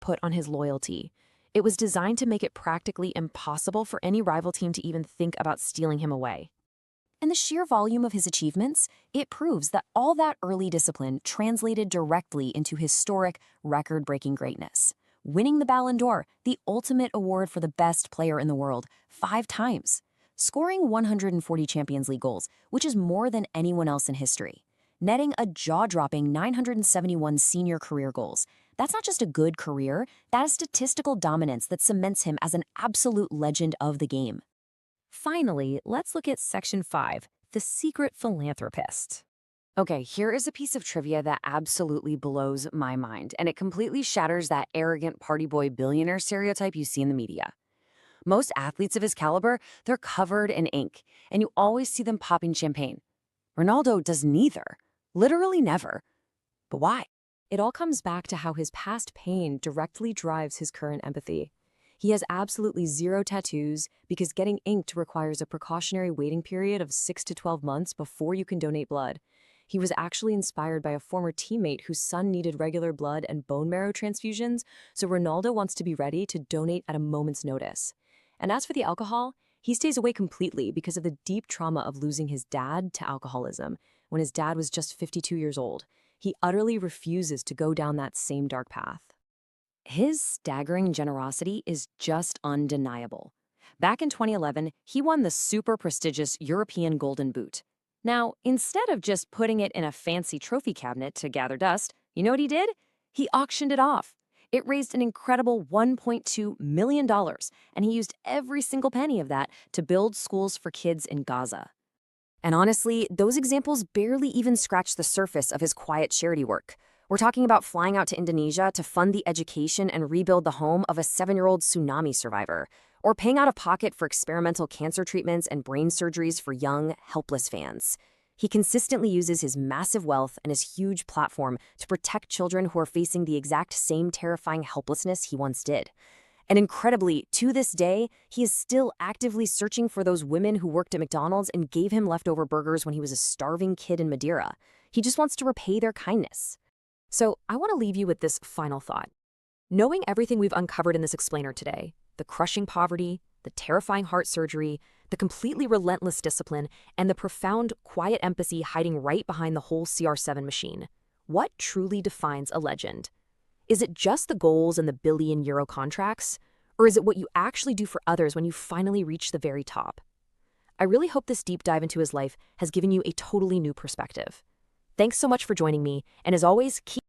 put on his loyalty. It was designed to make it practically impossible for any rival team to even think about stealing him away. And the sheer volume of his achievements, it proves that all that early discipline translated directly into historic, record-breaking greatness. Winning the Ballon d'Or, the ultimate award for the best player in the world, 5 times. Scoring 140 Champions League goals, which is more than anyone else in history. Netting a jaw-dropping 971 senior career goals. That's not just a good career, that is statistical dominance that cements him as an absolute legend of the game. Finally, let's look at Section 5, the secret philanthropist. Okay, here is a piece of trivia that absolutely blows my mind, and it completely shatters that arrogant party boy billionaire stereotype you see in the media. Most athletes of his caliber, they're covered in ink, and you always see them popping champagne. Ronaldo does neither. Literally never. But why? It all comes back to how his past pain directly drives his current empathy. He has absolutely 0 tattoos because getting inked requires a precautionary waiting period of 6 to 12 months before you can donate blood. He was actually inspired by a former teammate whose son needed regular blood and bone marrow transfusions, so Ronaldo wants to be ready to donate at a moment's notice. And as for the alcohol, he stays away completely because of the deep trauma of losing his dad to alcoholism when his dad was just 52 years old. He utterly refuses to go down that same dark path. His staggering generosity is just undeniable. Back in 2011, he won the super prestigious European Golden Boot. Now, instead of just putting it in a fancy trophy cabinet to gather dust, you know what he did? He auctioned it off. It raised an incredible $1.2 million, and he used every single penny of that to build schools for kids in Gaza. And honestly, those examples barely even scratch the surface of his quiet charity work. We're talking about flying out to Indonesia to fund the education and rebuild the home of a 7-year-old tsunami survivor, or paying out of pocket for experimental cancer treatments and brain surgeries for young, helpless fans. He consistently uses his massive wealth and his huge platform to protect children who are facing the exact same terrifying helplessness he once did. And incredibly, to this day, he is still actively searching for those women who worked at McDonald's and gave him leftover burgers when he was a starving kid in Madeira. He just wants to repay their kindness. So I want to leave you with this final thought. Knowing everything we've uncovered in this explainer today, the crushing poverty, the terrifying heart surgery, the completely relentless discipline, and the profound, quiet empathy hiding right behind the whole CR7 machine, what truly defines a legend? Is it just the goals and the billion-euro contracts? Or is it what you actually do for others when you finally reach the very top? I really hope this deep dive into his life has given you a totally new perspective. Thanks so much for joining me, and as always, keep